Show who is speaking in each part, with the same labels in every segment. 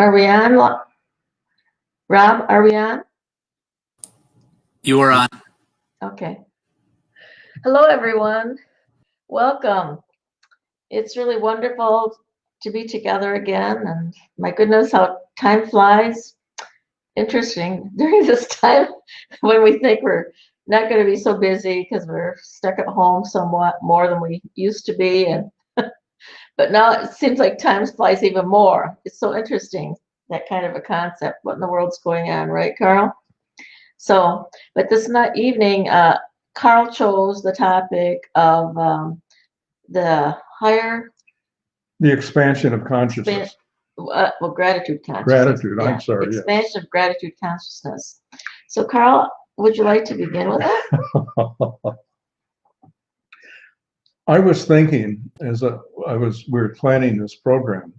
Speaker 1: Are we on, Rob? Are we on?
Speaker 2: You are on.
Speaker 1: Okay. Hello, everyone. Welcome. It's really wonderful to be together again. And my goodness, how time flies. Interesting during this time when we think we're not going to be so busy because we're stuck at home somewhat more than we used to be. And but now it seems like time flies even more. It's so interesting, that kind of a concept. What in the world's going on, right, Carl? So, but this evening, Carl chose the topic of the higher
Speaker 3: The expansion of consciousness.
Speaker 1: gratitude consciousness.
Speaker 3: Gratitude,
Speaker 1: Yeah,
Speaker 3: I'm sorry.
Speaker 1: expansion of gratitude consciousness. So, Carl, would you like to begin with it?
Speaker 3: I was thinking as we were planning this program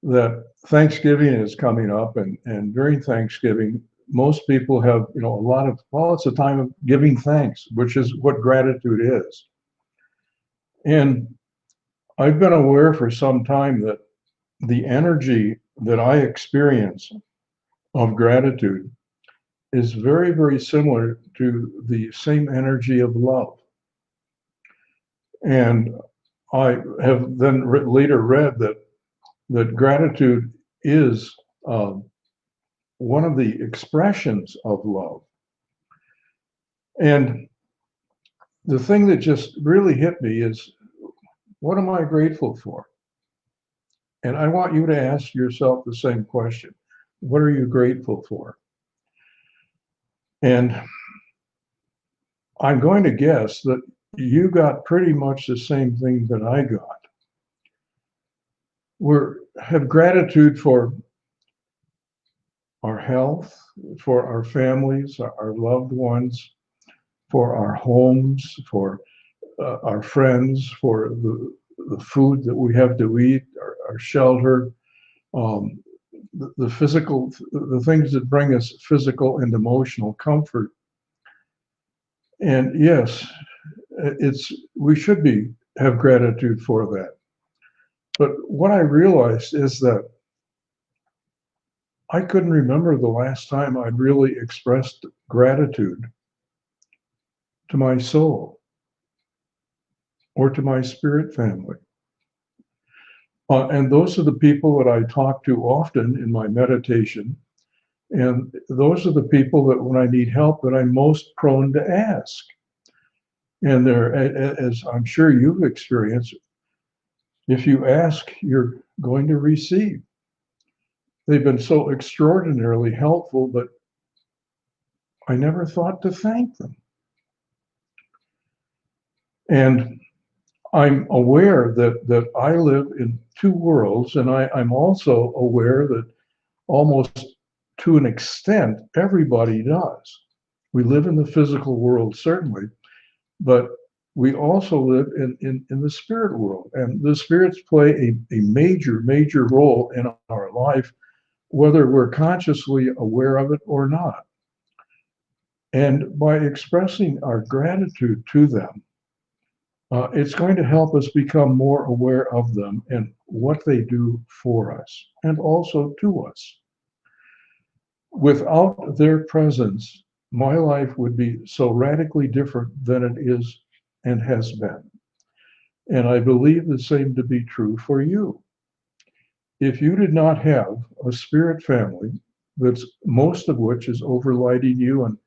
Speaker 3: that Thanksgiving is coming up, and during Thanksgiving, most people have, a lot of, well, it's a time of giving thanks, which is what gratitude is. And I've been aware for some time that the energy that I experience of gratitude is very, very similar to the same energy of love. And I have then later read that gratitude is one of the expressions of love. And the thing that just really hit me is, what am I grateful for? And I want you to ask yourself the same question. What are you grateful for? And I'm going to guess that you got pretty much the same thing that I got. Have gratitude for our health, for our families, our loved ones, for our homes, for our friends, for the food that we have to eat, our shelter, the physical, the things that bring us physical and emotional comfort. And yes, we should have gratitude for that. But what I realized is that I couldn't remember the last time I'd really expressed gratitude to my soul or to my spirit family. And those are the people that I talk to often in my meditation. And those are the people that when I need help that I'm most prone to ask. And as I'm sure you've experienced, if you ask, you're going to receive. They've been so extraordinarily helpful, but I never thought to thank them. And I'm aware that I live in two worlds, and I'm also aware that almost to an extent, everybody does. We live in the physical world, certainly, but we also live in the spirit world. And the spirits play a major, major role in our life, whether we're consciously aware of it or not. And by expressing our gratitude to them, it's going to help us become more aware of them and what they do for us and also to us. Without their presence, my life would be so radically different than it is and has been. And I believe the same to be true for you. If you did not have a spirit family, that's most of which is overlighting you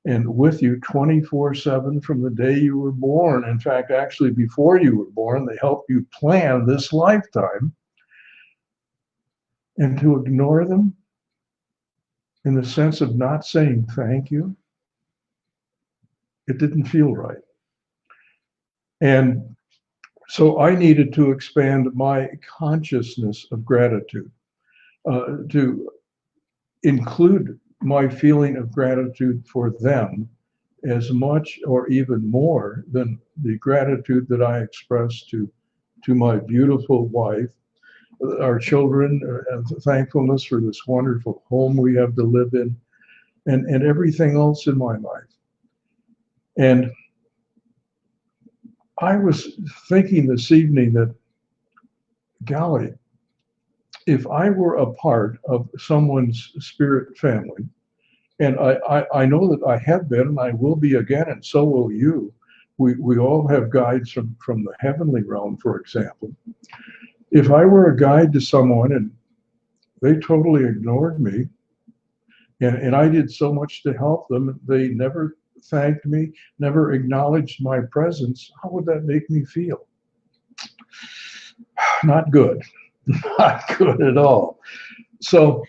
Speaker 3: and with you 24/7 from the day you were born. In fact, actually before you were born, they help you plan this lifetime. And to ignore them in the sense of not saying thank you, it didn't feel right. And so I needed to expand my consciousness of gratitude, to include my feeling of gratitude for them as much or even more than the gratitude that I express to my beautiful wife, our children, and thankfulness for this wonderful home we have to live in, and everything else in my life. And I was thinking this evening that, golly, if I were a part of someone's spirit family, and I know that I have been and I will be again, and so will you. We all have guides from the heavenly realm, for example. If I were a guide to someone and they totally ignored me, and I did so much to help them, they never thanked me, never acknowledged my presence, how would that make me feel? Not good. Not good at all. So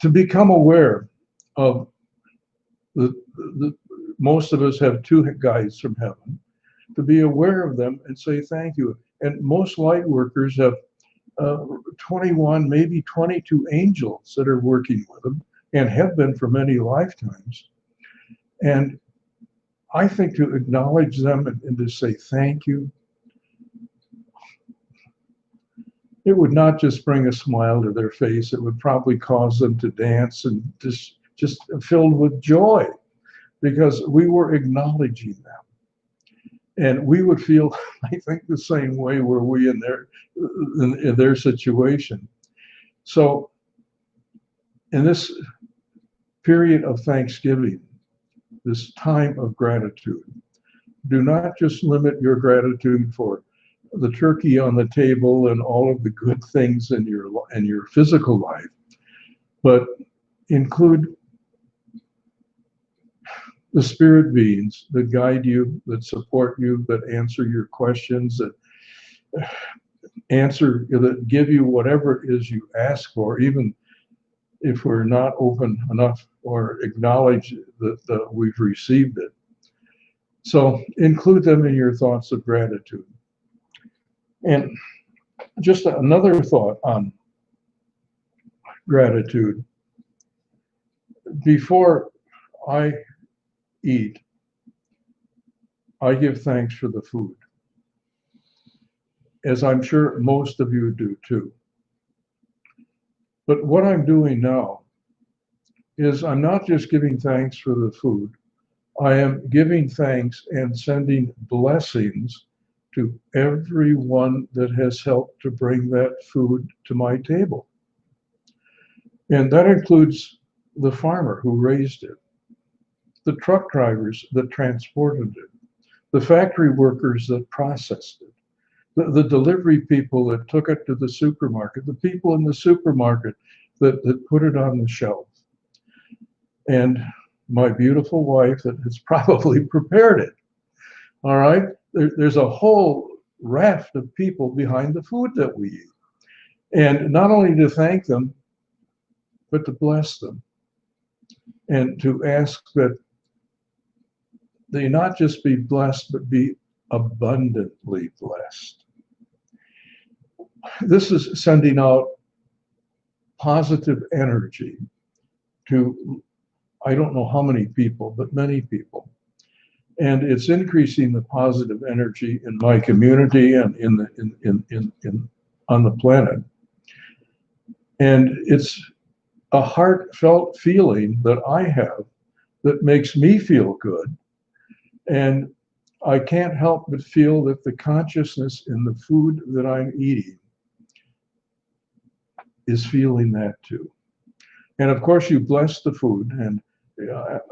Speaker 3: to become aware of the most of us have two guides from heaven, to be aware of them and say thank you. And most light workers have 21, maybe 22 angels that are working with them and have been for many lifetimes. And I think to acknowledge them and to say thank you, it would not just bring a smile to their face, it would probably cause them to dance and just filled with joy, because we were acknowledging them. And we would feel, I think, the same way were we in their situation. So in this period of Thanksgiving, this time of gratitude, do not just limit your gratitude for the turkey on the table and all of the good things in your physical life, but include the spirit beings that guide you, that support you, that answer your questions, that give you whatever it is you ask for, even if we're not open enough or acknowledge that we've received it. So include them in your thoughts of gratitude. And just another thought on gratitude. Before I eat, I give thanks for the food, as I'm sure most of you do too. But what I'm doing now is I'm not just giving thanks for the food, I am giving thanks and sending blessings to everyone that has helped to bring that food to my table. And that includes the farmer who raised it, the truck drivers that transported it, the factory workers that processed it, the delivery people that took it to the supermarket, the people in the supermarket that put it on the shelf, and my beautiful wife that has probably prepared it. All right? There's a whole raft of people behind the food that we eat. And not only to thank them, but to bless them. And to ask that they not just be blessed, but be abundantly blessed. This is sending out positive energy to, I don't know how many people, but many people. And it's increasing the positive energy in my community and on the planet. And it's a heartfelt feeling that I have that makes me feel good. And I can't help but feel that the consciousness in the food that I'm eating is feeling that too. And of course, you bless the food, and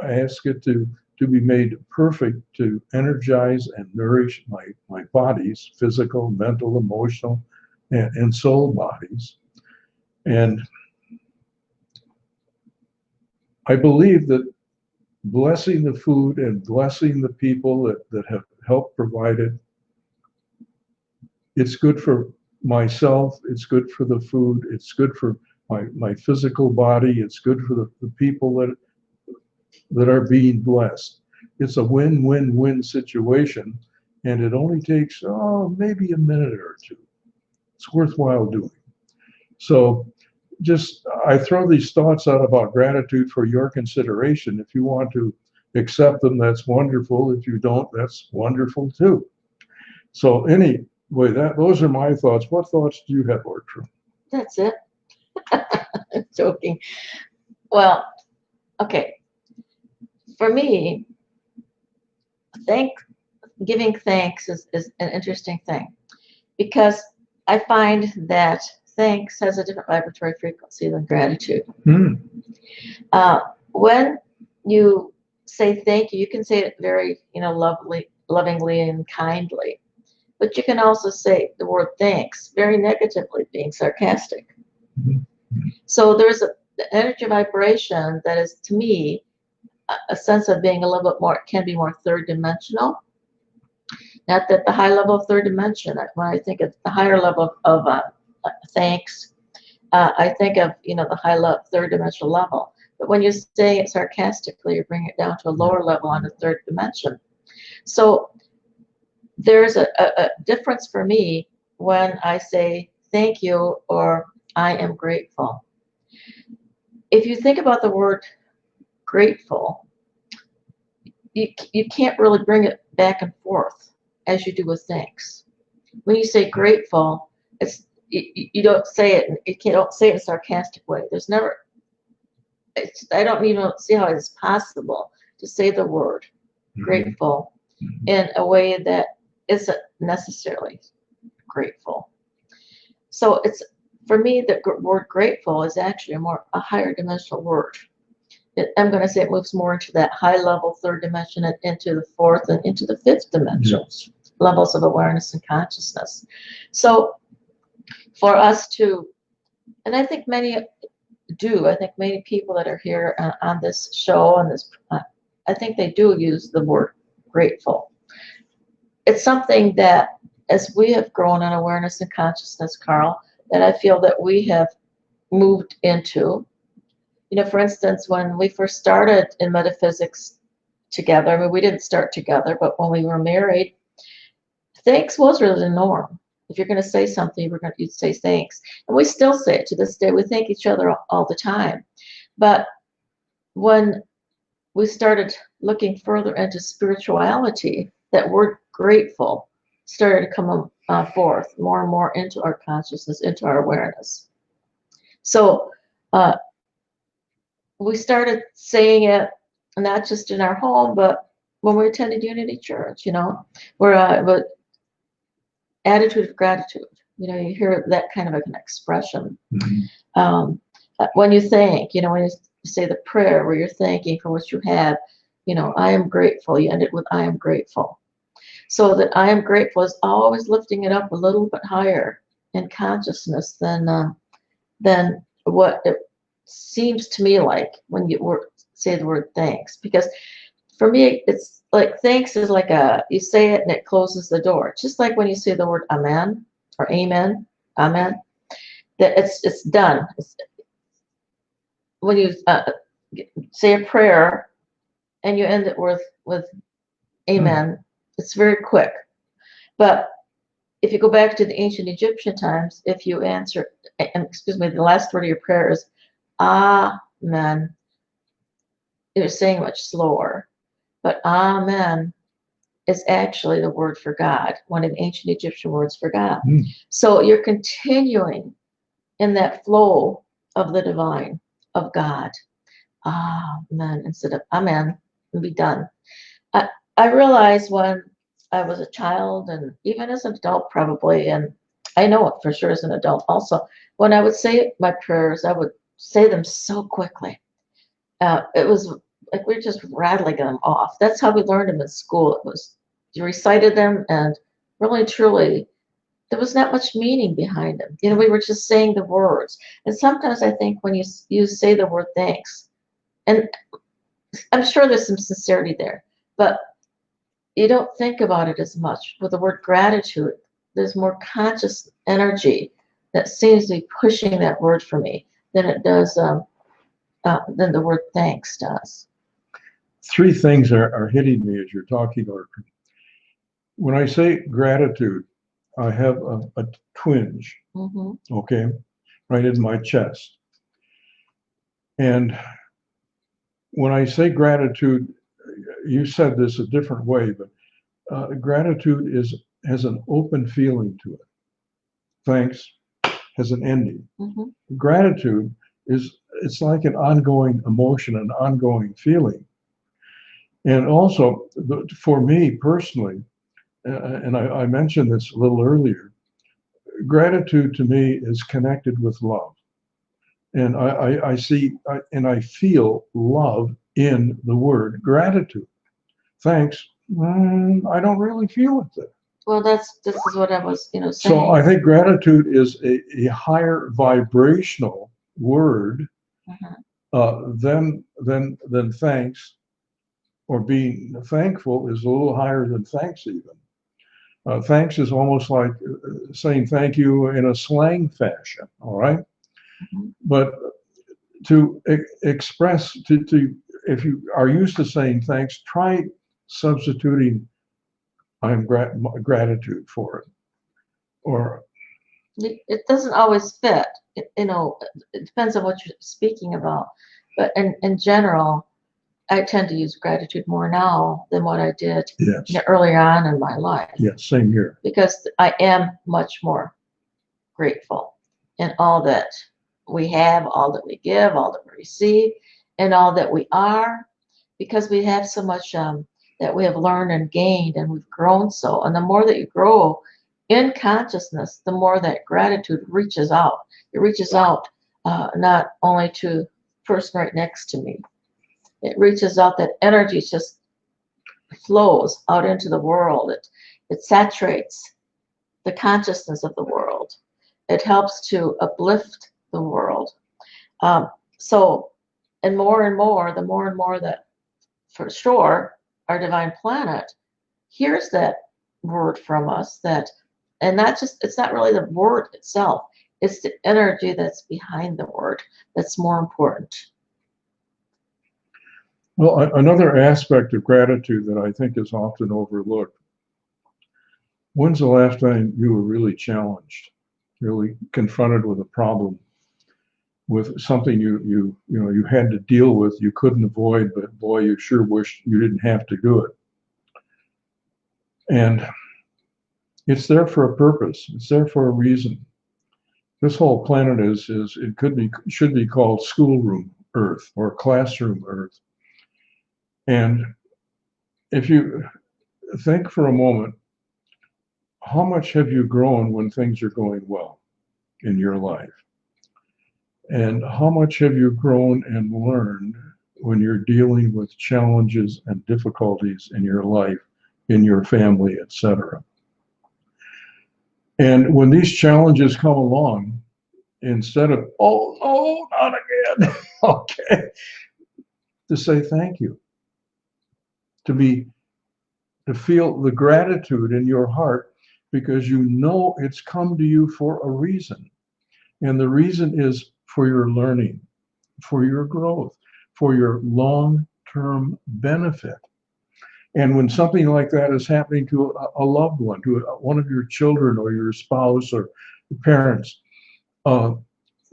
Speaker 3: I ask it to be made perfect to energize and nourish my bodies, physical, mental, emotional, and soul bodies. And I believe that blessing the food and blessing the people that have helped provide it, it's good for myself, it's good for the food, it's good for my physical body, it's good for the people that are being blessed. It's a win-win-win situation, and it only takes, maybe a minute or two. It's worthwhile doing. So I throw these thoughts out about gratitude for your consideration. If you want to accept them, that's wonderful. If you don't, that's wonderful too. So anyway, those are my thoughts. What thoughts do you have, Ortrun?
Speaker 1: That's it. Joking. Well, okay. For me, giving thanks is an interesting thing, because I find that thanks has a different vibratory frequency than gratitude.
Speaker 3: Hmm.
Speaker 1: When you say thank you, you can say it very, lovingly and kindly. But you can also say the word thanks very negatively, being sarcastic.
Speaker 3: Mhm.
Speaker 1: So there's the energy vibration that is, to me, a sense of being a little bit more, can be more third dimensional. Not that the high level of third dimension, when I think of the higher level of thanks, I think of, the high level, third dimensional level. But when you say it sarcastically, you bring it down to a lower level on the third dimension. So there's a difference for me when I say thank you or I am grateful. If you think about the word grateful, you can't really bring it back and forth as you do with thanks. When you say grateful, it's you don't say it. You don't say it in a sarcastic way. There's never. I don't even see how it's possible to say the word grateful in a way that isn't necessarily grateful. So it's, for me, the word grateful is actually a higher dimensional word. I'm going to say it moves more into that high level third dimension and into the fourth and into the fifth dimension, levels of awareness and consciousness. So for us to, and I think many do, I think many people that are here on this show, and this, I think they do use the word grateful. It's something that, as we have grown in awareness and consciousness, Carl, that I feel that we have moved into. For instance, when we first started in metaphysics together, I mean, we didn't start together, but when we were married, thanks was really the norm. If you're going to say something, you'd say thanks. And we still say it to this day. We thank each other all the time. But when we started looking further into spirituality, that word grateful started to come forth more and more into our consciousness, into our awareness. So we started saying it not just in our home, but when we attended Unity Church, where but attitude of gratitude, you hear that kind of an expression. When you thank, when you say the prayer where you're thanking for what you have, I am grateful. You end it with I am grateful. So that I am grateful is always lifting it up a little bit higher in consciousness than what it seems to me like when you say the word thanks. Because for me, it's like thanks is like you say it and it closes the door. Just like when you say the word amen or amen, that it's done. When you say a prayer and you end it with amen, it's very quick. But if you go back to the ancient Egyptian times, if you answer, the last word of your prayer is amen, you're saying much slower. But amen is actually the word for God, one of the ancient Egyptian words for God. So you're continuing in that flow of the divine, of God. Amen, instead of amen, and be done. I realized when I was a child, and even as an adult probably, and I know it for sure as an adult also, when I would say my prayers, I would say them so quickly. It was like we were just rattling them off. That's how we learned them in school. It was, you recited them, and really truly, there was not much meaning behind them. We were just saying the words. And sometimes I think when you say the word thanks, and I'm sure there's some sincerity there, but you don't think about it as much. With the word gratitude, there's more conscious energy that seems to be pushing that word for me than it does, than the word thanks does.
Speaker 3: Three things are hitting me as you're talking, Ortrun. When I say gratitude, I have a twinge, okay, right in my chest. And when I say gratitude, you said this a different way, but gratitude has an open feeling to it. Thanks has an ending. Gratitude it's like an ongoing emotion, an ongoing feeling. And also, for me personally, and I mentioned this a little earlier, gratitude to me is connected with love. And I see and I feel love in the word gratitude. Thanks. I don't really feel it there.
Speaker 1: Well, this is what I was, saying.
Speaker 3: So I think gratitude is a higher vibrational word than thanks, or being thankful is a little higher than thanks even. Thanks is almost like saying thank you in a slang fashion, all right? But to express, if you are used to saying thanks, try substituting I'm gratitude for it. Or
Speaker 1: it doesn't always fit. It depends on what you're speaking about. But in general, I tend to use gratitude more now than what I did earlier on in my life.
Speaker 3: Yes, same here.
Speaker 1: Because I am much more grateful in all that we have, all that we give, all that we receive, and all that we are, because we have so much that we have learned and gained, and we've grown so. And the more that you grow in consciousness, the more that gratitude reaches out. It reaches out not only to the person right next to me. It reaches out, that energy just flows out into the world. It saturates the consciousness of the world. It helps to uplift the world. And more and more, the more and more that, for sure, our divine planet hears that word from us, and not just, it's not really the word itself, it's the energy that's behind the word that's more important.
Speaker 3: Well, another aspect of gratitude that I think is often overlooked. When's the last time you were really challenged, really confronted with a problem, with something you had to deal with, you couldn't avoid, but boy, you sure wish you didn't have to do it. And it's there for a purpose. It's there for a reason. This whole planet should be called schoolroom Earth or classroom Earth. And if you think for a moment, how much have you grown when things are going well in your life? And how much have you grown and learned when you're dealing with challenges and difficulties in your life, in your family, etc.? And when these challenges come along, instead of, oh, no, not again, okay, to say thank you, to feel the gratitude in your heart, because you know it's come to you for a reason. And the reason is for your learning, for your growth, for your long-term benefit. And when something like that is happening to a loved one, to one of your children or your spouse or your parents,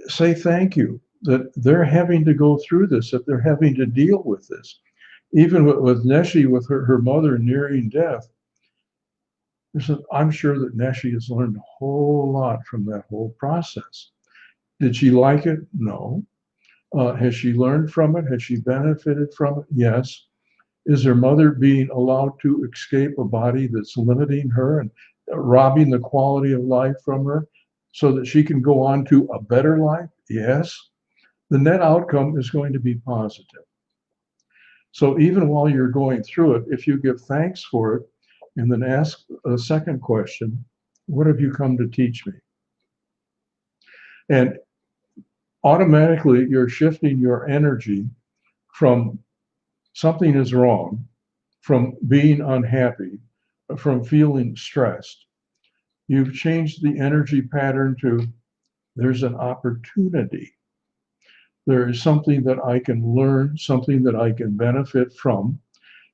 Speaker 3: say thank you that they're having to go through this, that they're having to deal with this. Even with Neshi, with her mother nearing death, I'm sure that Neshi has learned a whole lot from that whole process. Did she like it? No. Has she learned from it? Has she benefited from it? Yes. Is her mother being allowed to escape a body that's limiting her and robbing the quality of life from her so that she can go on to a better life? Yes. The net outcome is going to be positive. So even while you're going through it, if you give thanks for it and then ask a second question, what have you come to teach me? And automatically you're shifting your energy from something is wrong, from being unhappy, from feeling stressed. You've changed the energy pattern to there's an opportunity. There is something that I can learn, something that I can benefit from,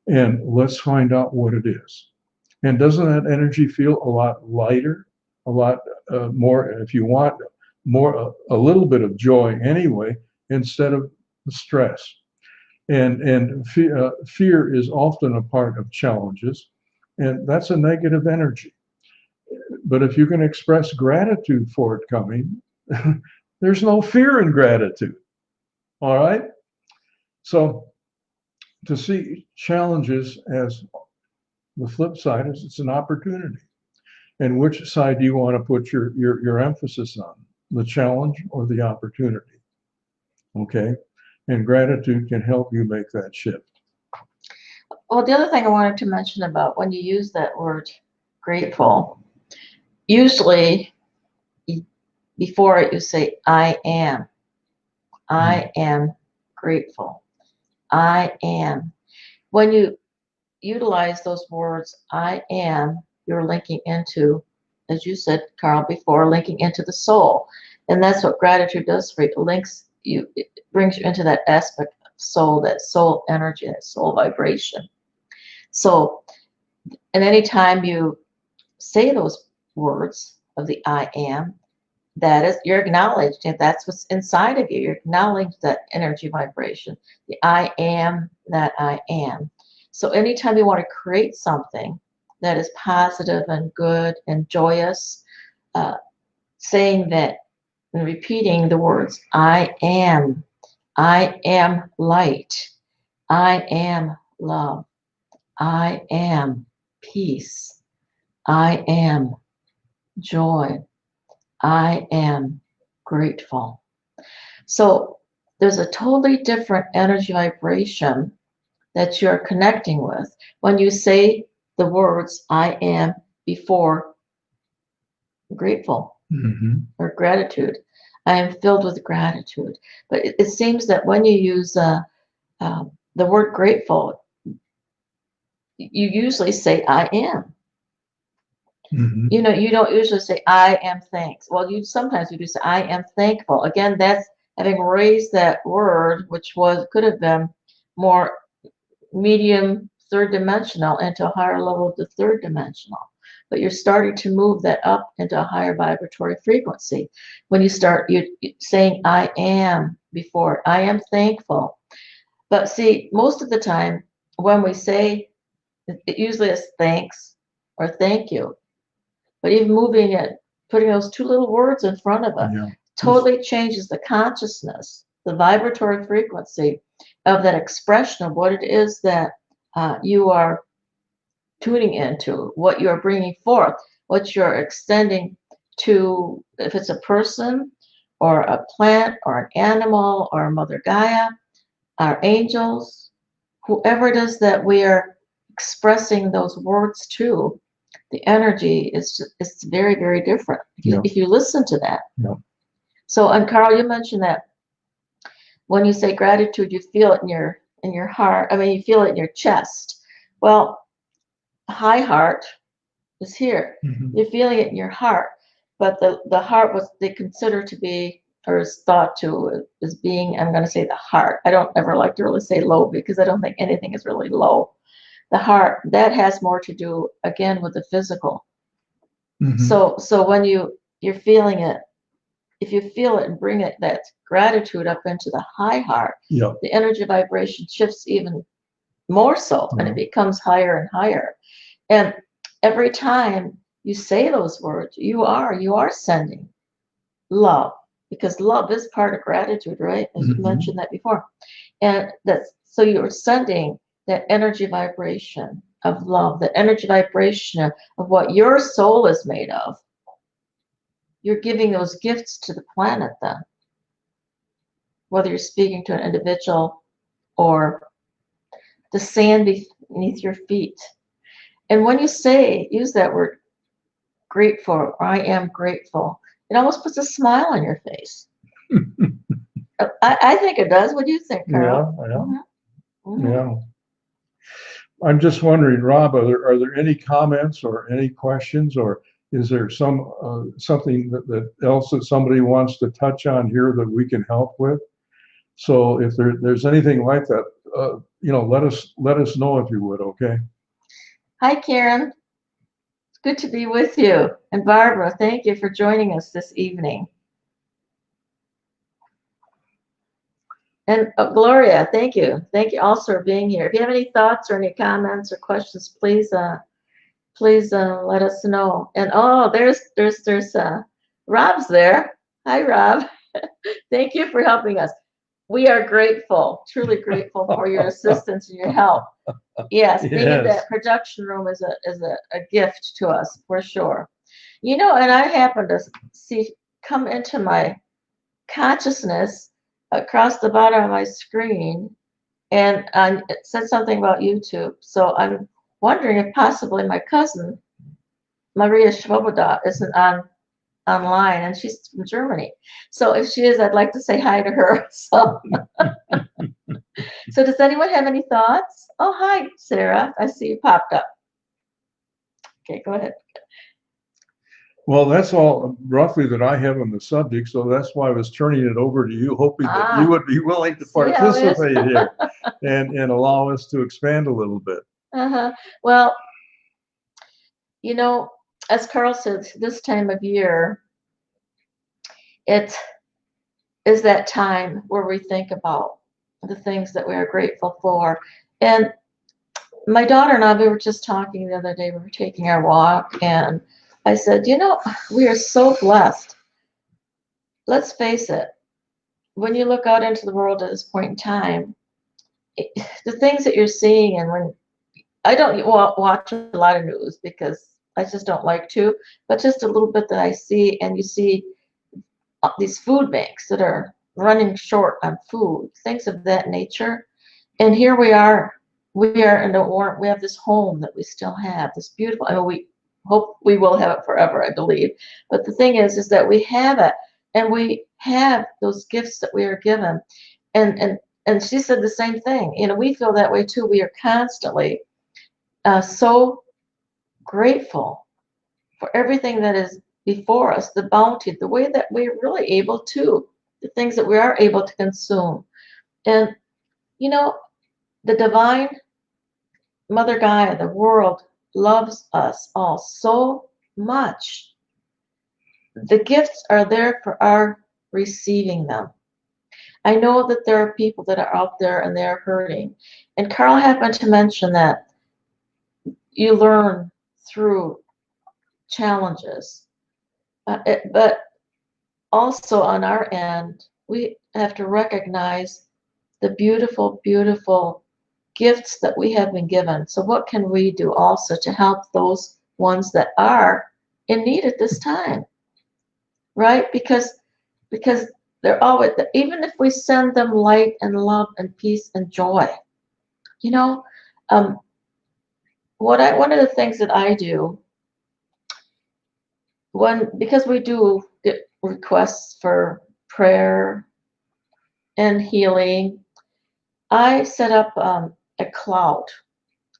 Speaker 3: and let's find out what it is. And doesn't that energy feel a lot lighter, a lot more, if you want, more a little bit of joy anyway, instead of stress? And fear is often a part of challenges, and that's a negative energy. But if you can express gratitude for it coming, there's no fear in gratitude. All right? So to see challenges as the flip side is it's an opportunity. And which side do you want to put your emphasis on, the challenge or the opportunity? Okay. And gratitude can help you make that shift.
Speaker 1: Well, the other thing I wanted to mention about when you use that word grateful, usually before it you say, I am grateful. I am. When you utilize those words, I am, you're linking into, as you said, Carl, before, linking into the soul. And that's what gratitude does for you. It brings you into that aspect of soul, that soul energy, that soul vibration. So, and anytime you say those words of the I am, that is, you're acknowledging that's what's inside of you. You're acknowledging that energy vibration, the I am that I am. So anytime you want to create something that is positive and good and joyous, saying that and repeating the words, I am light, I am love, I am peace, I am joy, I am grateful. So there's a totally different energy vibration that you're connecting with when you say the words I am before grateful or gratitude. I am filled with gratitude. But it seems that when you use the word grateful, you usually say I am. You know, you don't usually say I am thanks. Well, sometimes you do say I am thankful. Again, that's having raised that word, which could have been more medium third dimensional into a higher level of the third dimensional. But you're starting to move that up into a higher vibratory frequency. When you start you saying I am before, I am thankful. But see, most of the time when we say it usually is thanks or thank you. But even moving it, putting those two little words in front of it, totally changes the consciousness, the vibratory frequency of that expression of what it is that you are tuning into, what you're bringing forth, what you're extending to, if it's a person or a plant or an animal or Mother Gaia, our angels, whoever it is that we are expressing those words to. The energy is very, very different if you listen to that. So, and Carl, you mentioned that when you say gratitude, you feel it in your heart. I mean, you feel it in your chest. Well, high heart is here. You're feeling it in your heart, but the heart was they consider to be or is thought to as being. I'm going to say the heart. I don't ever like to really say low because I don't think anything is really low. The heart, that has more to do again with the physical. So when you're feeling it, if you feel it and bring it that gratitude up into the high heart, the energy vibration shifts even more so, and it becomes higher and higher. And every time you say those words, you are sending love, because love is part of gratitude, right? As you mentioned that before. And so you're sending that energy vibration of love, the energy vibration of what your soul is made of. You're giving those gifts to the planet then, whether you're speaking to an individual or the sand beneath your feet. And when you use that word grateful, or I am grateful, it almost puts a smile on your face. I think it does. What do you think, Carl?
Speaker 3: Yeah. I'm just wondering, Rob, are there any comments or any questions, or is there something that else that somebody wants to touch on here that we can help with? So if there's anything like that, let us know if you would. Okay.
Speaker 1: Hi, Karen. It's good to be with you. And Barbara, thank you for joining us this evening. And Gloria, thank you. Thank you also for being here. If you have any thoughts or any comments or questions, please let us know. And there's Rob's there. Hi, Rob. Thank you for helping us. We are grateful, truly grateful for your assistance and your help. Yes, being in that production room is a gift to us for sure. And I happen to see come into my consciousness across the bottom of my screen, and it said something about YouTube. So I'm wondering if possibly my cousin Maria Svoboda isn't online, and she's from Germany. So if she is, I'd like to say hi to her. So does anyone have any thoughts? Oh, hi, Sarah. I see you popped up. Okay, go ahead.
Speaker 3: Well, that's all roughly that I have on the subject, so that's why I was turning it over to you, hoping that you would be willing to
Speaker 1: See how it is?
Speaker 3: participate here and allow us to expand a little bit.
Speaker 1: Well, as Carl said, this time of year, it is that time where we think about the things that we are grateful for. And my daughter and I, we were just talking the other day, we were taking our walk, and I said, we are so blessed. Let's face it, when you look out into the world at this point in time, the things that you're seeing, and when I don't watch a lot of news because I just don't like to, but just a little bit that I see, and you see these food banks that are running short on food, things of that nature. And here we are in the war. We have this home that we still have, this beautiful, I mean, we hope we will have it forever, I believe. But the thing is that we have it, and we have those gifts that we are given. And she said the same thing. We feel that way too. We are constantly so grateful for everything that is before us, the bounty, the way that we're really able to, the things that we are able to consume. And, the divine Mother Gaia, the world, loves us all so much. The gifts are there for our receiving them. I know that there are people that are out there and they're hurting. And Carl happened to mention that you learn through challenges. But also on our end, we have to recognize the beautiful, beautiful gifts that we have been given. So what can we do also to help those ones that are in need at this time, right? Because they're always, even if we send them light and love and peace and joy, um, one of the things that I do because we do get requests for prayer and healing, I set up a cloud,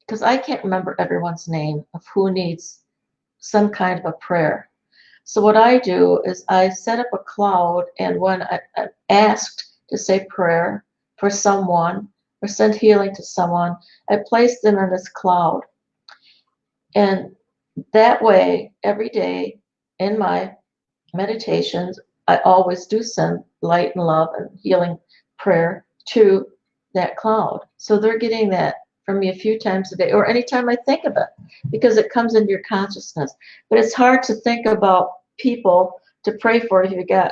Speaker 1: because I can't remember everyone's name of who needs some kind of a prayer. So what I do is I set up a cloud, and when I'm asked to say prayer for someone or send healing to someone, I place them in this cloud. And that way, every day in my meditations, I always do send light and love and healing prayer to that cloud. So they're getting that from me a few times a day, or anytime I think of it, because it comes into your consciousness. But it's hard to think about people to pray for if you got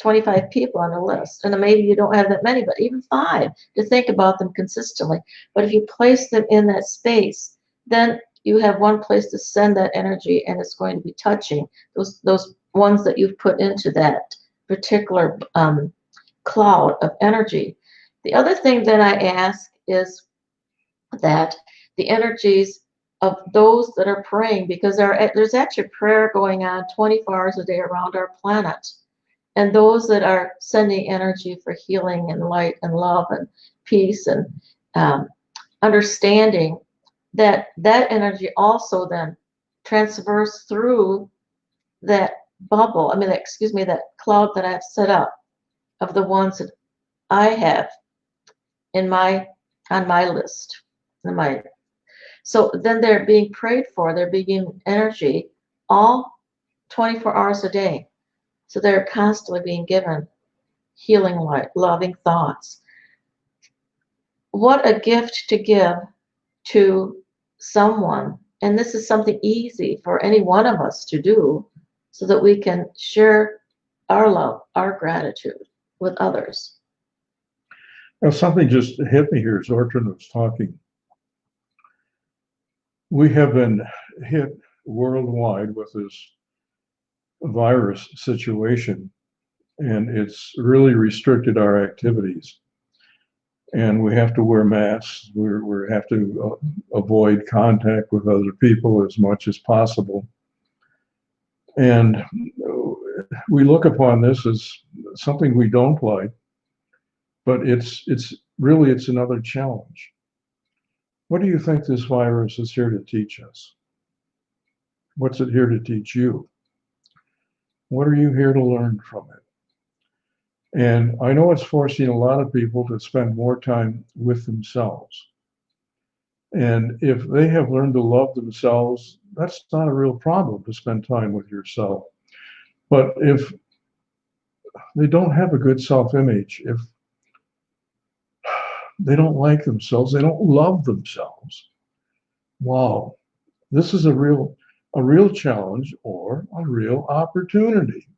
Speaker 1: 25 people on the list, and maybe you don't have that many, but even 5, to think about them consistently. But if you place them in that space, then you have one place to send that energy, and it's going to be touching those ones that you've put into that particular cloud of energy. The other thing that I ask is that the energies of those that are praying, because there's actually prayer going on 24 hours a day around our planet, and those that are sending energy for healing and light and love and peace and understanding, that energy also then transfers through that bubble, that cloud that I've set up of the ones that I have on my list. So then they're being prayed for, they're being energy all 24 hours a day. So they're constantly being given healing light, loving thoughts. What a gift to give to someone. And this is something easy for any one of us to do, so that we can share our love, our gratitude with others.
Speaker 3: Now, something just hit me here as Ortrun was talking. We have been hit worldwide with this virus situation, and it's really restricted our activities. And we have to wear masks. We have to avoid contact with other people as much as possible. And we look upon this as something we don't like, but it's really another challenge. What do you think this virus is here to teach us? What's it here to teach you? What are you here to learn from it? And I know it's forcing a lot of people to spend more time with themselves. And if they have learned to love themselves, that's not a real problem to spend time with yourself. But if they don't have a good self-image, if they don't like themselves, they don't love themselves, wow, this is a real challenge or a real opportunity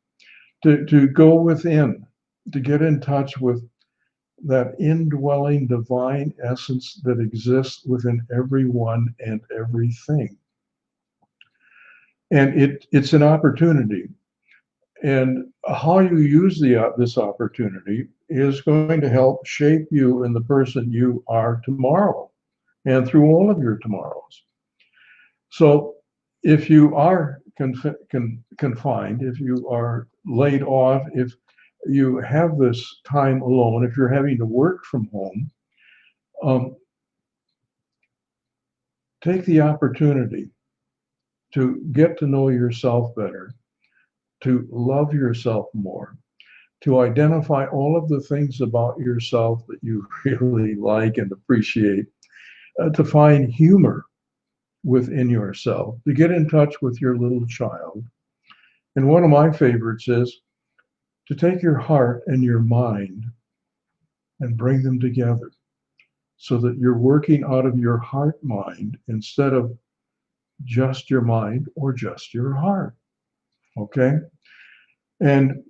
Speaker 3: to go within, to get in touch with that indwelling divine essence that exists within everyone and everything. And it's an opportunity. And how you use this opportunity is going to help shape you and the person you are tomorrow and through all of your tomorrows. So if you are confined, if you are laid off, if you have this time alone, if you're having to work from home, take the opportunity to get to know yourself better, to love yourself more, to identify all of the things about yourself that you really like and appreciate, to find humor within yourself, to get in touch with your little child. And one of my favorites is to take your heart and your mind and bring them together so that you're working out of your heart mind instead of just your mind or just your heart. Okay? And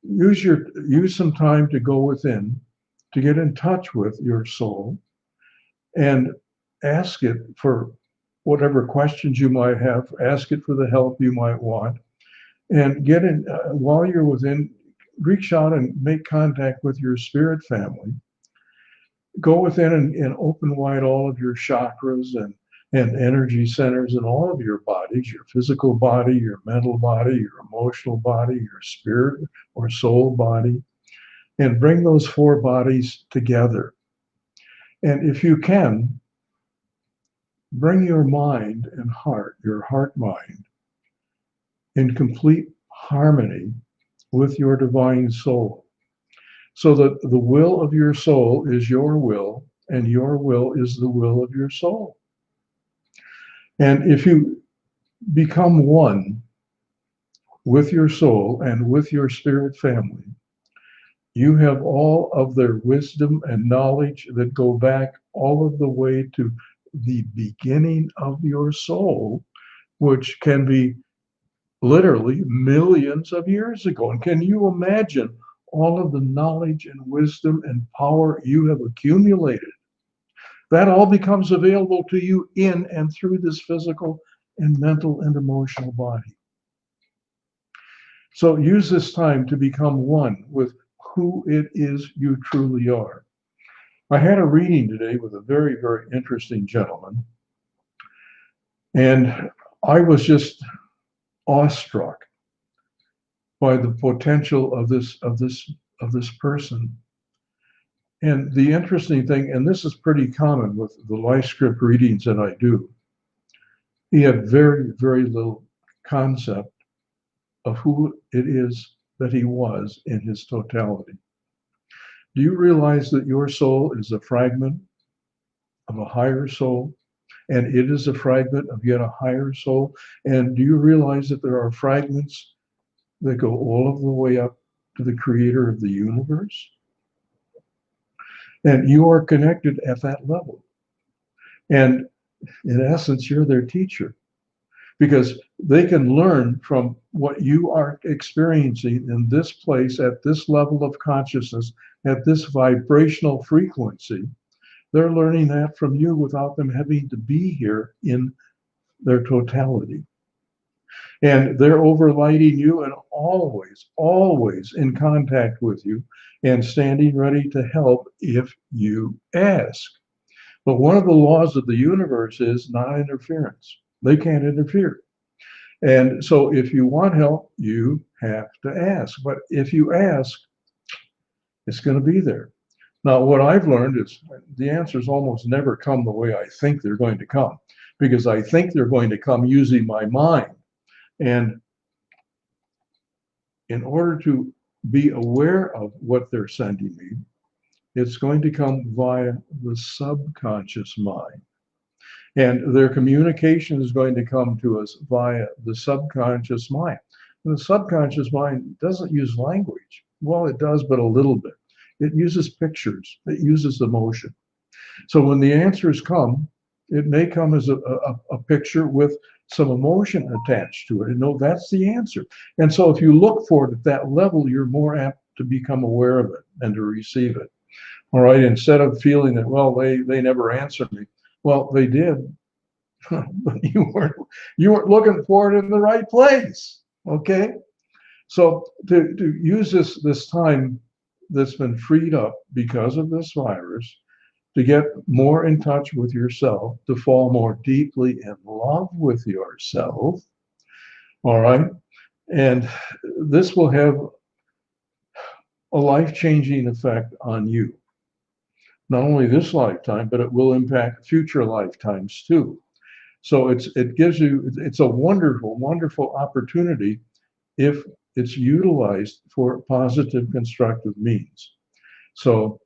Speaker 3: use some time to go within, to get in touch with your soul and ask it for whatever questions you might have, ask it for the help you might want, and get in, while you're within, reach out and make contact with your spirit family. Go within and open wide all of your chakras and energy centers in all of your bodies, your physical body, your mental body, your emotional body, your spirit or soul body, and bring those four bodies together. And if you can, bring your mind and heart, your heart mind, in complete harmony with your divine soul, so that the will of your soul is your will, and your will is the will of your soul. And if you become one with your soul and with your spirit family, you have all of their wisdom and knowledge that go back all of the way to the beginning of your soul, which can be literally millions of years ago. And can you imagine all of the knowledge and wisdom and power you have accumulated? That all becomes available to you in and through this physical and mental and emotional body. So use this time to become one with who it is you truly are. I had a reading today with a very, very interesting gentleman, and I was just awestruck by the potential of this person. And the interesting thing, and this is pretty common with the life script readings that I do, he had very, very little concept of who it is that he was in his totality. Do you realize that your soul is a fragment of a higher soul, and it is a fragment of yet a higher soul? And do you realize that there are fragments that go all of the way up to the creator of the universe? And you are connected at that level. And in essence, you're their teacher, because they can learn from what you are experiencing in this place, at this level of consciousness, at this vibrational frequency. They're learning that from you without them having to be here in their totality. And they're overlighting you and always, always in contact with you and standing ready to help if you ask. But one of the laws of the universe is non-interference. They can't interfere. And so if you want help, you have to ask. But if you ask, it's going to be there. Now, what I've learned is the answers almost never come the way I think they're going to come, because I think they're going to come using my mind. And in order to be aware of what they're sending me, it's going to come via the subconscious mind. And their communication is going to come to us via the subconscious mind. And the subconscious mind doesn't use language. Well, it does, but a little bit. It uses pictures. It uses emotion. So when the answers come, it may come as a picture with some emotion attached to it. And no, that's the answer. And so if you look for it at that level, you're more apt to become aware of it and to receive it. All right, instead of feeling that, well, they never answered me. Well, they did, but you weren't looking for it in the right place. Okay, so to use this time that's been freed up because of this virus, to get more in touch with yourself, to fall more deeply in love with yourself. All right, and this will have a life-changing effect on you. Not only this lifetime, but it will impact future lifetimes too. So it gives you, it's a wonderful, wonderful opportunity if it's utilized for positive, constructive means. So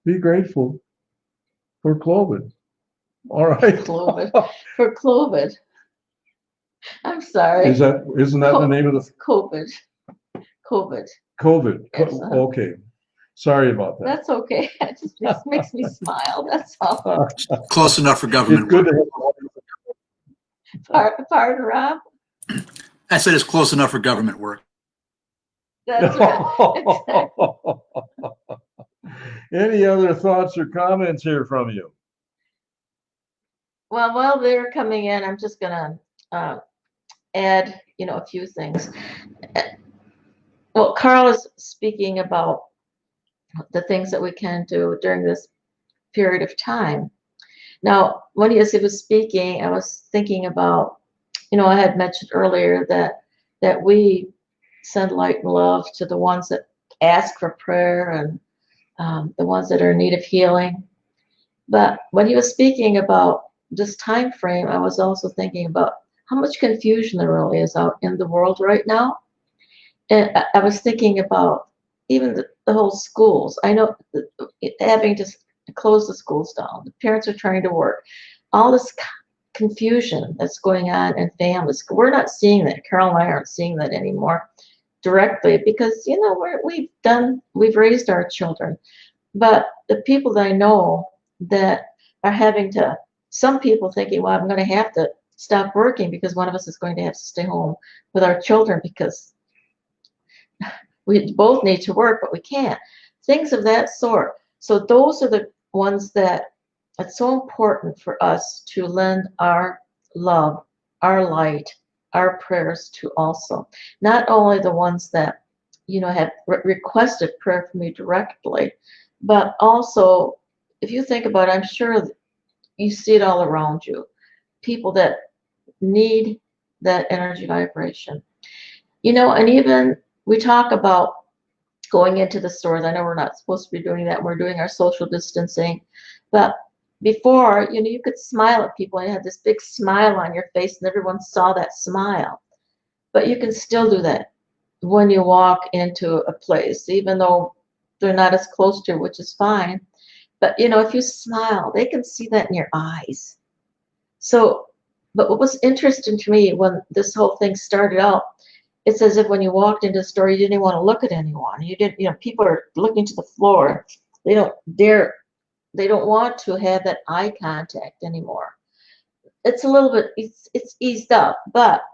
Speaker 3: be grateful for COVID. All right.
Speaker 1: COVID. For COVID. I'm sorry.
Speaker 3: Isn't that the name of the
Speaker 1: COVID? COVID.
Speaker 3: COVID.
Speaker 1: Yes,
Speaker 3: Okay. Sorry about that.
Speaker 1: That's okay. It just makes me smile. That's all.
Speaker 2: Close enough for
Speaker 3: It's
Speaker 2: government
Speaker 3: good
Speaker 2: work.
Speaker 3: to have
Speaker 1: Pardon, Rob?
Speaker 2: I said it's close enough for government work.
Speaker 1: That's right.
Speaker 3: Any other thoughts or comments here from you?
Speaker 1: Well, while they're coming in, I'm just gonna add, a few things. Well, Carl is speaking about the things that we can do during this period of time. Now, when he was speaking, I was thinking about, I had mentioned earlier that we send light and love to the ones that ask for prayer and the ones that are in need of healing. But when he was speaking about this time frame, I was also thinking about how much confusion there really is out in the world right now. And I was thinking about even the whole schools. I know having to close the schools down. The parents are trying to work. All this confusion that's going on in families. We're not seeing that. Carol and I aren't seeing that anymore directly because, we've raised our children. But the people that I know that are having to, some people thinking, well, I'm going to have to stop working because one of us is going to have to stay home with our children because we both need to work, but we can't. Things of that sort. So those are the ones that it's so important for us to lend our love, our light, our prayers to also. Not only the ones that, have requested prayer from you directly, but also, if you think about it, I'm sure you see it all around you. People that need that energy vibration. And even we talk about going into the stores. I know we're not supposed to be doing that. We're doing our social distancing. But before, you could smile at people and you had this big smile on your face and everyone saw that smile. But you can still do that when you walk into a place, even though they're not as close to you, which is fine. But, if you smile, they can see that in your eyes. So, but what was interesting to me when this whole thing started out, it's as if when you walked into a store, you didn't even want to look at anyone. You didn't, people are looking to the floor. They don't dare, they don't want to have that eye contact anymore. It's a little bit, it's eased up, but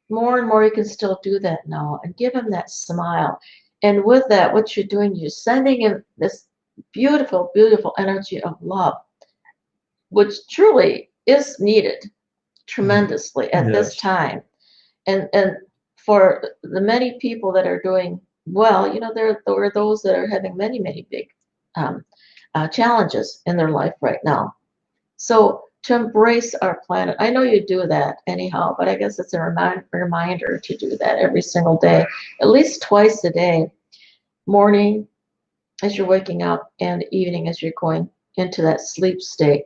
Speaker 1: more and more you can still do that now and give them that smile. And with that, what you're doing, you're sending in this beautiful, beautiful energy of love, which truly is needed. tremendously at this
Speaker 3: Yes.
Speaker 1: time. And for the many people that are doing well, there are those that are having many, many big um, challenges in their life right now. So to embrace our planet, I know you do that anyhow, but I guess it's a reminder to do that every single day, at least twice a day, morning as you're waking up and evening as you're going into that sleep state.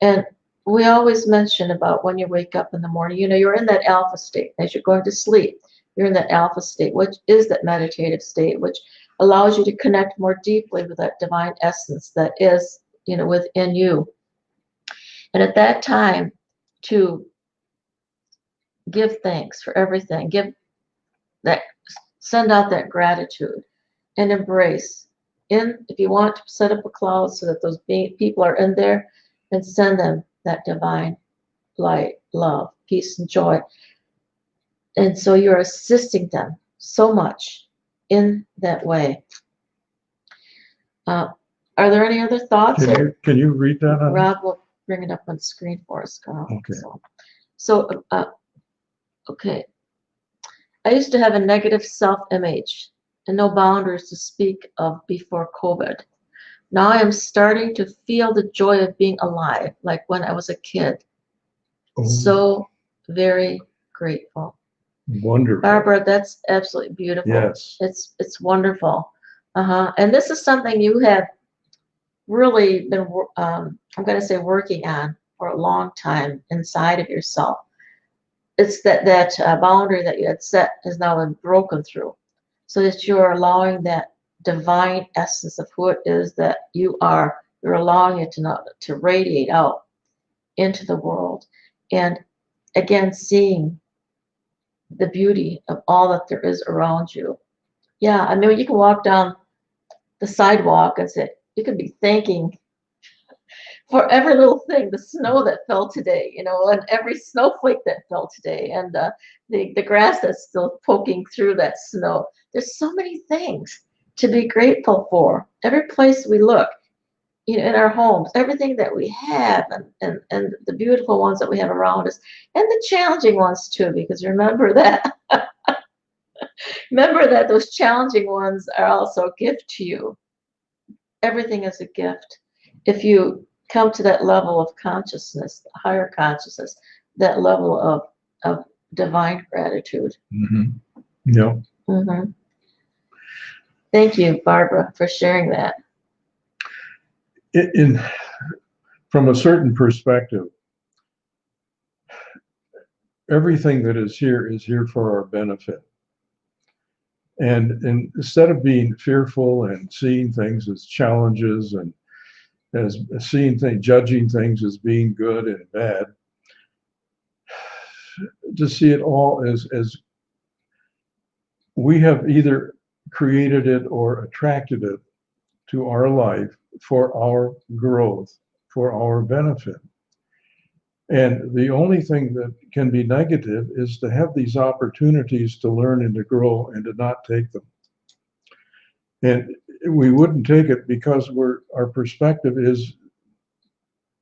Speaker 1: And we always mention about when you wake up in the morning, you're in that alpha state. As you're going to sleep, you're in that alpha state, which is that meditative state, which allows you to connect more deeply with that divine essence that is, within you. And at that time, to give thanks for everything, that, send out that gratitude and embrace. If you want to set up a cloud so that those people are in there, and send them that divine light, love, peace, and joy. And so you're assisting them so much in that way. Are there any other thoughts?
Speaker 3: Can you read that?
Speaker 1: Rob will bring it up on the screen for us, Carl.
Speaker 3: Okay.
Speaker 1: Okay. I used to have a negative self-image and no boundaries to speak of before COVID. Now I am starting to feel the joy of being alive, like when I was a kid.
Speaker 3: Oh,
Speaker 1: So very grateful.
Speaker 3: wonderful.
Speaker 1: Barbara, that's absolutely beautiful.
Speaker 3: Yes.
Speaker 1: It's wonderful. And this is something you have really been, I'm going to say, working on for a long time inside of yourself. It's that boundary that you had set has now been broken through, so that you're allowing that divine essence of who it is that you are. You're allowing it to radiate out into the world, and again seeing the beauty of all that there is around you. Yeah, I mean, you can walk down the sidewalk and say, you could be thanking for every little thing, the snow that fell today, and every snowflake that fell today, and the grass that's still poking through that snow. There's so many things to be grateful for. Every place we look, in our homes, everything that we have, and the beautiful ones that we have around us, and the challenging ones too, because remember that those challenging ones are also a gift to you. Everything is a gift. If you come to that level of consciousness, higher consciousness, that level of divine gratitude.
Speaker 3: Mm-hmm. Yeah.
Speaker 1: Mm-hmm. Thank you, Barbara, for sharing that.
Speaker 3: From a certain perspective, everything that is here for our benefit. And instead of being fearful and seeing things as challenges and as judging things as being good and bad, to see it all as we have either created it or attracted it to our life for our growth, for our benefit. And the only thing that can be negative is to have these opportunities to learn and to grow and to not take them. And we wouldn't take it because our perspective is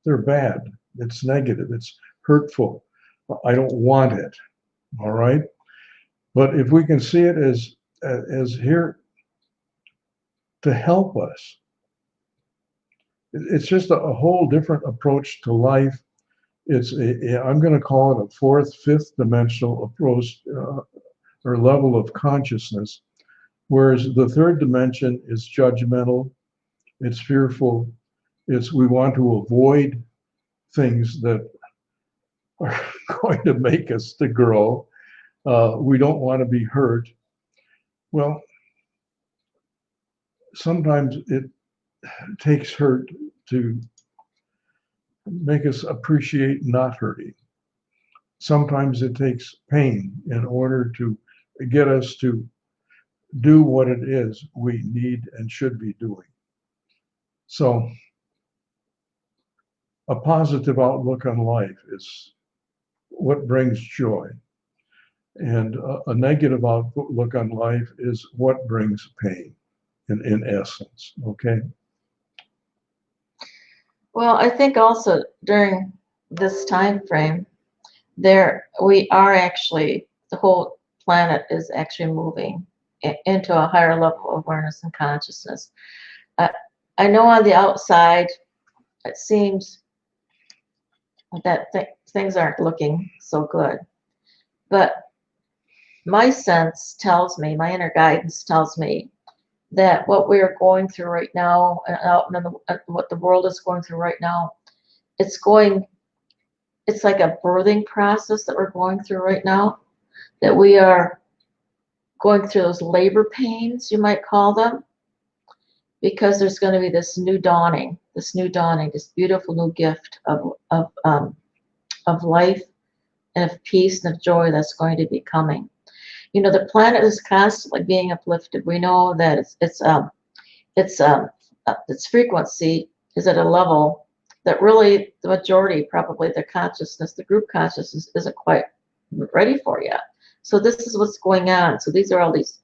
Speaker 3: they're bad. It's negative. It's hurtful. I don't want it. All right. But if we can see it as here to help us, it's just a whole different approach to life. I'm going to call it a fourth, fifth dimensional approach or level of consciousness, whereas the third dimension is judgmental, it's fearful, we want to avoid things that are going to make us to grow. We don't want to be hurt. Well, sometimes it takes hurt to make us appreciate not hurting. Sometimes it takes pain in order to get us to do what it is we need and should be doing. So a positive outlook on life is what brings joy. And a negative outlook on life is what brings pain in essence, okay?
Speaker 1: Well, I think also during this time frame, we are actually, the whole planet is actually moving into a higher level of awareness and consciousness. I know on the outside, it seems that things aren't looking so good, but my sense tells me, my inner guidance tells me that what we're going through right now, what the world is going through right now, it's like a birthing process that we're going through right now, that we are going through those labor pains, you might call them, because there's going to be this new dawning, this beautiful new gift of life and of peace and of joy that's going to be coming. You know, the planet is constantly being uplifted. We know that its frequency is at a level that really the majority, probably the consciousness, the group consciousness, isn't quite ready for yet. So this is what's going on. So these are all these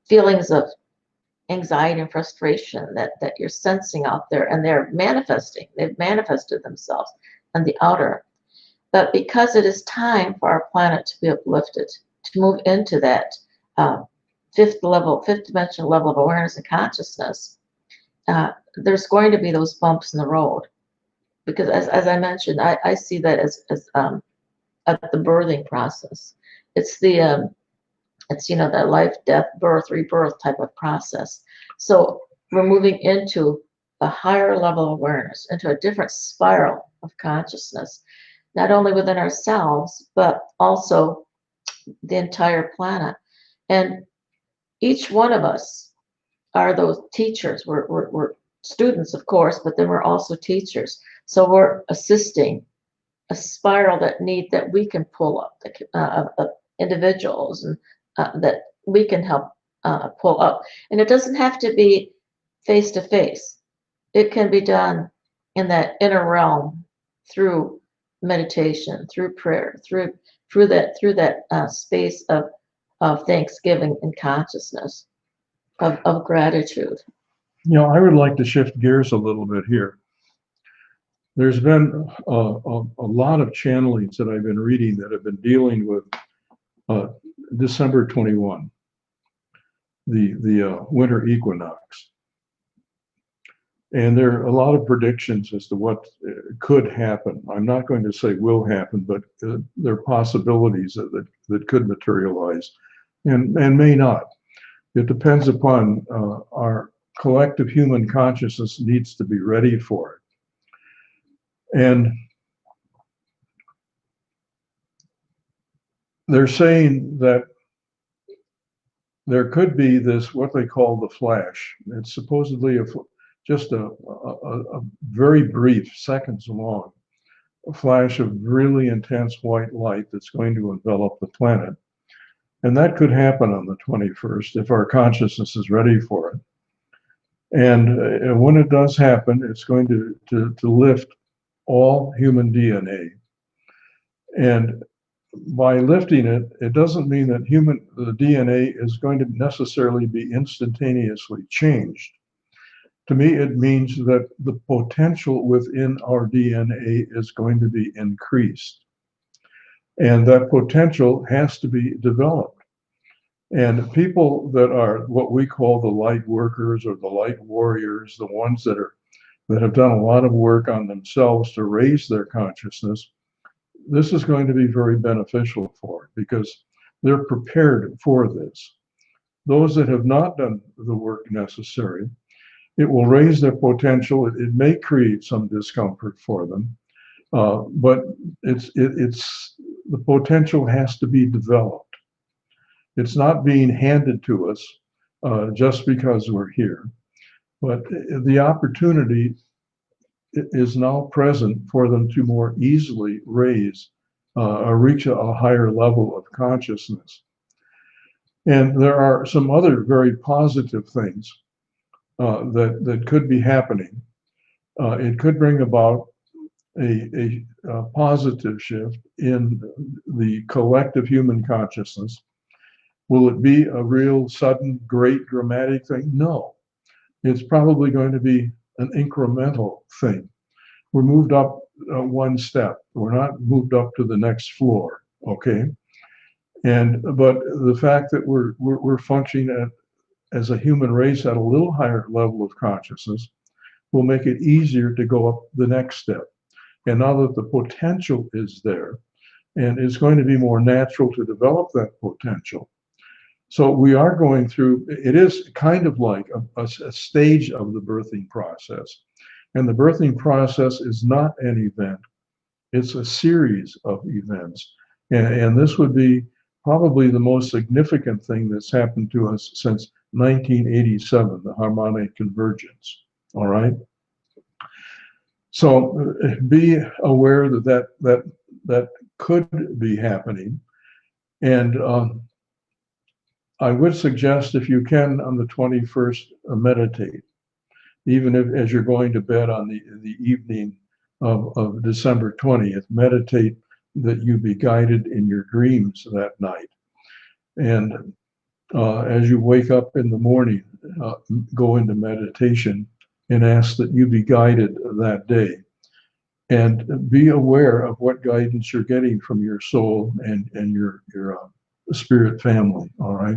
Speaker 1: feelings of anxiety and frustration that you're sensing out there, and they're manifesting. They've manifested themselves on the outer. But because it is time for our planet to be uplifted, to move into that fifth dimensional level of awareness and consciousness, there's going to be those bumps in the road. Because as I mentioned, I see that as at the birthing process. It's the life, death, birth, rebirth type of process. So we're moving into a higher level of awareness, into a different spiral of consciousness, not only within ourselves, but also the entire planet. And each one of us are those teachers. We're students, of course, but then we're also teachers. So we're assisting a spiral that we can pull up, of individuals, and that we can help pull up. And it doesn't have to be face to face. It can be done in that inner realm through meditation, through prayer, through that space of thanksgiving and consciousness, of gratitude.
Speaker 3: You know, I would like to shift gears a little bit here. There's been a lot of channelings that I've been reading that have been dealing with December 21, the winter equinox. And there are a lot of predictions as to what could happen. I'm not going to say will happen, but there are possibilities that could materialize and may not. It depends upon our collective human consciousness needs to be ready for it. And they're saying that there could be this, what they call the flash. It's supposedly just a very brief, seconds long, flash of really intense white light that's going to envelop the planet. And that could happen on the 21st if our consciousness is ready for it. And when it does happen, it's going to lift all human DNA. And by lifting it, it doesn't mean that the DNA is going to necessarily be instantaneously changed. To me, it means that the potential within our DNA is going to be increased. And that potential has to be developed. And people that are what we call the light workers or the light warriors, the ones that have done a lot of work on themselves to raise their consciousness, this is going to be very beneficial for it because they're prepared for this. Those that have not done the work necessary, it will raise their potential. It may create some discomfort for them, but it's the potential has to be developed. It's not being handed to us just because we're here, but the opportunity is now present for them to more easily raise or reach a higher level of consciousness. And there are some other very positive things that could be happening. It could bring about a positive shift in the collective human consciousness. Will it be a real sudden, great, dramatic thing? No. It's probably going to be an incremental thing. We're moved up one step. We're not moved up to the next floor. Okay. But the fact that we're functioning as a human race at a little higher level of consciousness will make it easier to go up the next step. And now that the potential is there, and it's going to be more natural to develop that potential. So we are going through, it is kind of like a stage of the birthing process. And the birthing process is not an event, it's a series of events. And this would be probably the most significant thing that's happened to us since 1987, the harmonic convergence. All right. So be aware that could be happening. And I would suggest, if you can, on the 21st, meditate, even if as you're going to bed on the evening of December 20th, meditate that you be guided in your dreams that night. And as you wake up in the morning, go into meditation and ask that you be guided that day. And be aware of what guidance you're getting from your soul and your spirit family, all right?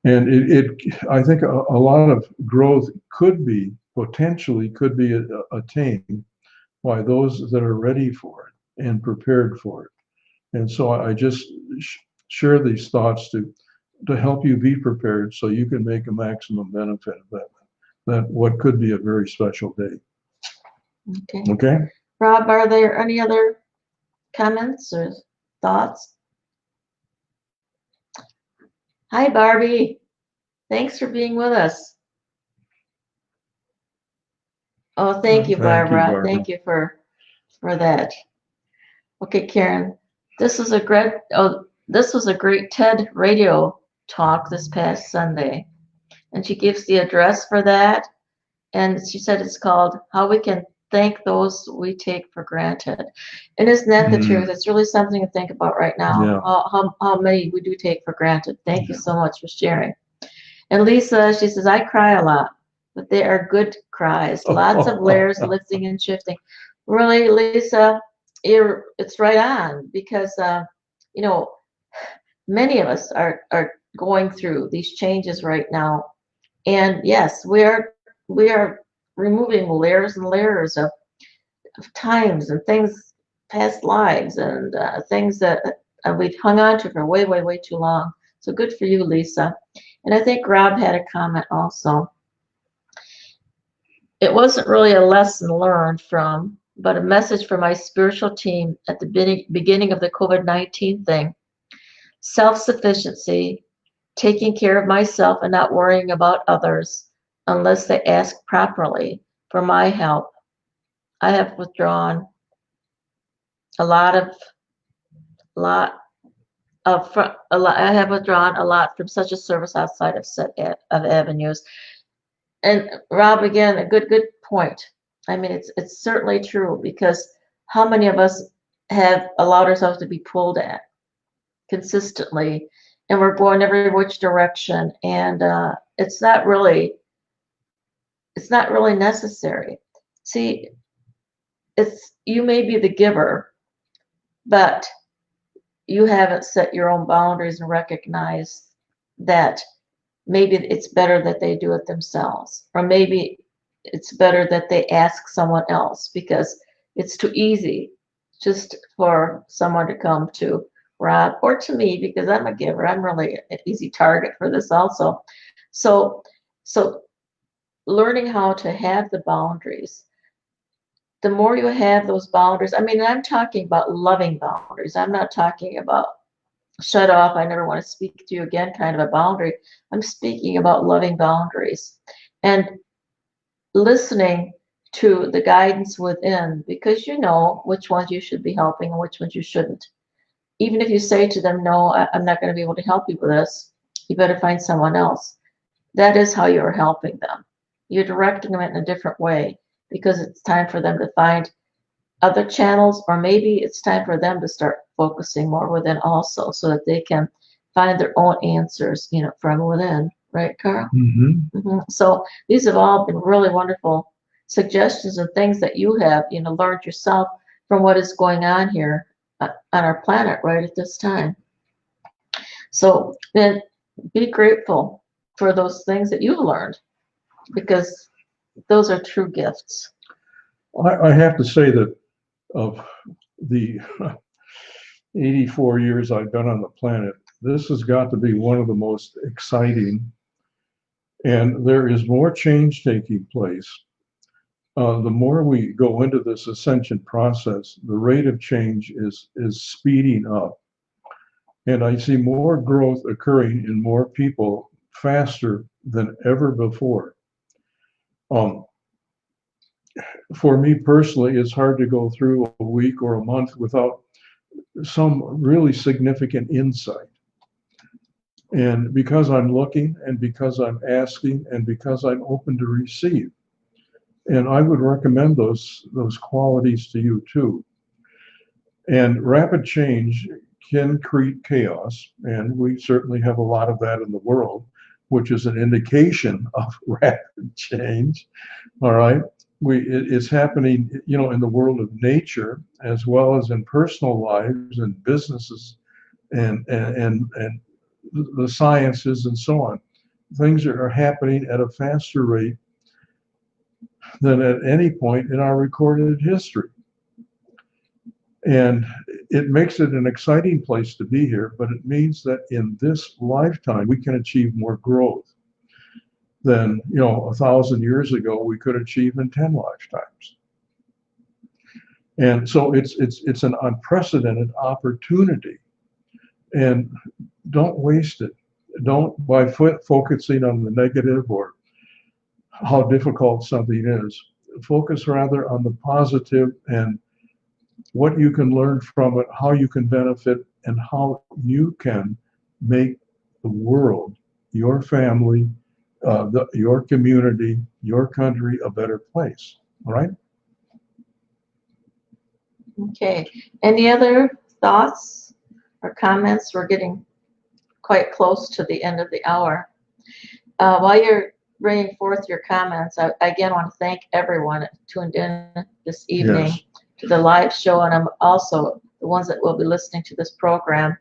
Speaker 3: And I think a lot of growth potentially could be attained by those that are ready for it and prepared for it. And so I just share these thoughts to help you be prepared so you can make a maximum benefit of that what could be a very special day.
Speaker 1: Okay.
Speaker 3: Okay.
Speaker 1: Rob, are there any other comments or thoughts? Hi, Barbie. Thanks for being with us. Oh, thank you, Barbara. Thank you for that. Okay, Karen. This was a great TED radio talk this past Sunday, and she gives the address for that, and she said it's called "How We Can Thank Those We Take for Granted." And isn't that the truth? It's really something to think about right now.
Speaker 3: Yeah.
Speaker 1: How many we do take for granted. Thank you so much for sharing. And Lisa, she says, I cry a lot, but they are good cries. Lots of layers, lifting and shifting. Really, Lisa, it's right on, because many of us are going through these changes right now. And yes, we are removing layers and layers of times and things, past lives, and things that we've hung on to for way, way, way too long. So good for you, Lisa. And I think Rob had a comment also. It wasn't really a lesson learned from, but a message for my spiritual team at the beginning of the COVID-19 thing. Self-sufficiency, taking care of myself and not worrying about others unless they ask properly for my help. I have withdrawn a lot from such a service outside of set of avenues. And Rob, again, a good point. I mean, it's certainly true, because how many of us have allowed ourselves to be pulled at consistently, and we're going every which direction, and it's not really necessary. See, you may be the giver, but you haven't set your own boundaries and recognized that maybe it's better that they do it themselves, or maybe it's better that they ask someone else, because it's too easy just for someone to come to Rob or to me, because I'm a giver. I'm really an easy target for this also. So learning how to have the boundaries. The more you have those boundaries, I mean, I'm talking about loving boundaries. I'm not talking about shut off, I never want to speak to you again kind of a boundary. I'm speaking about loving boundaries and listening to the guidance within, because you know which ones you should be helping and which ones you shouldn't. Even if you say to them, no, I'm not going to be able to help you with this, you better find someone else. That is how you're helping them. You're directing them in a different way, because it's time for them to find other channels, or maybe it's time for them to start focusing more within also, so that they can find their own answers, from within. Right, Carl?
Speaker 3: Mm-hmm.
Speaker 1: Mm-hmm. So these have all been really wonderful suggestions and things that you have, learned yourself from what is going on here on our planet right at this time. So then be grateful for those things that you've learned, because those are true gifts.
Speaker 3: I have to say that of the 84 years I've been on the planet, this has got to be one of the most exciting, and there is more change taking place. The more we go into this ascension process, the rate of change is speeding up. And I see more growth occurring in more people faster than ever before. For me personally, it's hard to go through a week or a month without some really significant insight. And because I'm looking, and because I'm asking, and because I'm open to receive. And I would recommend those qualities to you too. And rapid change can create chaos, and we certainly have a lot of that in the world, which is an indication of rapid change. All right. It's happening, in the world of nature, as well as in personal lives and businesses and the sciences and so on. Things are happening at a faster rate than at any point in our recorded history. And it makes it an exciting place to be here, but it means that in this lifetime, we can achieve more growth than, 1,000 years ago we could achieve in 10 lifetimes. And so it's an unprecedented opportunity, and don't waste it. Don't, by focusing on the negative or how difficult something is, focus rather on the positive and what you can learn from it, how you can benefit, and how you can make the world, your family, your community, your country a better place. All right?
Speaker 1: Okay. Any other thoughts or comments? We're getting quite close to the end of the hour. While you're bringing forth your comments, I again want to thank everyone that tuned in this evening.
Speaker 3: Yes.
Speaker 1: To the live show, and I'm also the ones that will be listening to this program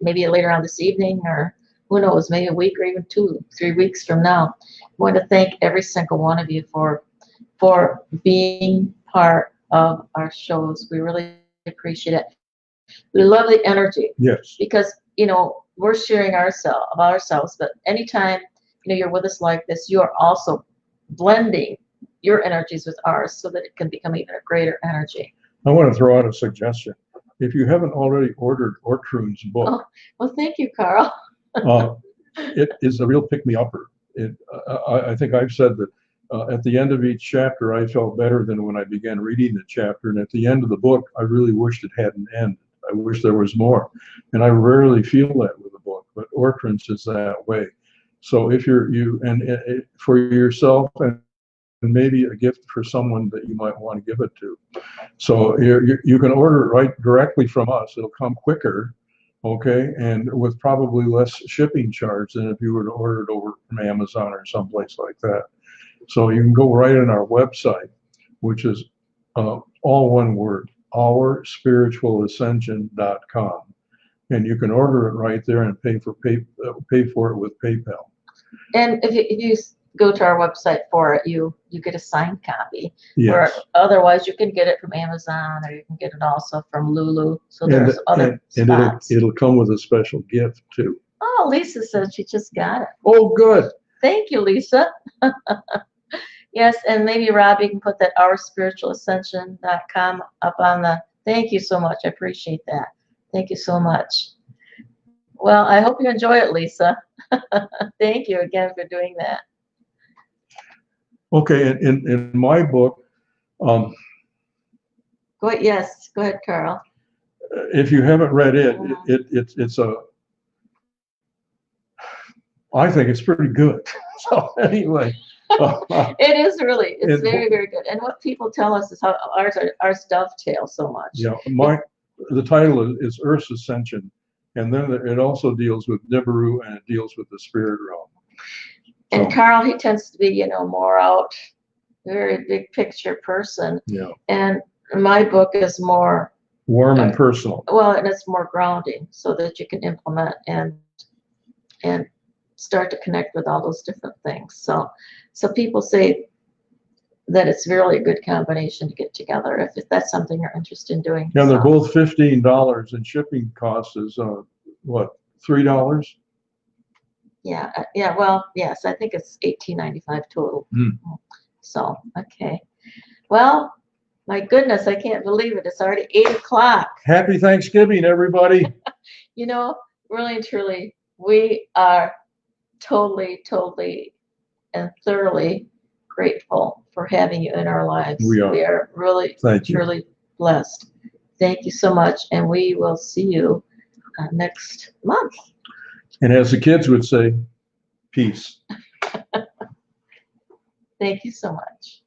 Speaker 1: maybe later on this evening, or who knows, maybe a week or even 2-3 weeks from now. I want to thank every single one of you for being part of our shows. We really appreciate it. We love the energy.
Speaker 3: Yes.
Speaker 1: Because we're sharing ourselves, but anytime you're with us like this, you are also blending your energies with ours so that it can become even a greater energy.
Speaker 3: I want to throw out a suggestion. If you haven't already ordered Ortrun's book,
Speaker 1: well, thank you, Carl.
Speaker 3: it is a real pick-me-upper. I think I've said that at the end of each chapter, I felt better than when I began reading the chapter. And at the end of the book, I really wished it hadn't ended. I wish there was more. And I rarely feel that with a book, but Ortrun's is that way. So if for yourself and maybe a gift for someone that you might want to give it to. So you can order it right directly from us. It'll come quicker, okay, and with probably less shipping charge than if you were to order it over from Amazon or someplace like that. So you can go right on our website, which is all one word, OurSpiritualAscension.com, and you can order it right there and pay for it with PayPal.
Speaker 1: And if you go to our website for it, you get a signed copy.
Speaker 3: Yes.
Speaker 1: Or otherwise, you can get it from Amazon, or you can get it also from Lulu. So there's other spots.
Speaker 3: It'll come with a special gift too.
Speaker 1: Oh, Lisa said she just got it.
Speaker 3: Oh, good.
Speaker 1: Thank you, Lisa. Yes, and maybe Rob, you can put that OurSpiritualAscension.com up on the. Thank you so much. I appreciate that. Thank you so much. Well, I hope you enjoy it, Lisa. Thank you again for doing that.
Speaker 3: Okay, in my book,
Speaker 1: Go ahead. Yes, go ahead, Carl.
Speaker 3: if you haven't read it, I think it's pretty good. So anyway,
Speaker 1: it is really, it's very, very good. And what people tell us is how ours dovetail so much.
Speaker 3: Yeah, the title is Earth's Ascension, and then it also deals with Nibiru, and it deals with the spirit realm.
Speaker 1: And Carl, he tends to be, more out, very big picture person.
Speaker 3: Yeah.
Speaker 1: And my book is more
Speaker 3: Warm and personal.
Speaker 1: Well, and it's more grounding so that you can implement and start to connect with all those different things. So people say that it's really a good combination to get together if that's something you're interested in doing.
Speaker 3: Yeah, they're
Speaker 1: So,
Speaker 3: both $15, and shipping costs is what, $3?
Speaker 1: yeah, yeah. Well, yes, I think it's $18.95 total.
Speaker 3: Mm.
Speaker 1: So, okay. Well, my goodness, I can't believe it. It's already 8 o'clock.
Speaker 3: Happy Thanksgiving, everybody.
Speaker 1: You know, really and truly, we are totally and thoroughly grateful for having you in our lives.
Speaker 3: We are.
Speaker 1: We are really,
Speaker 3: Thank you.
Speaker 1: truly blessed. Thank you so much, and we will see you next month.
Speaker 3: And as the kids would say, peace.
Speaker 1: Thank you so much.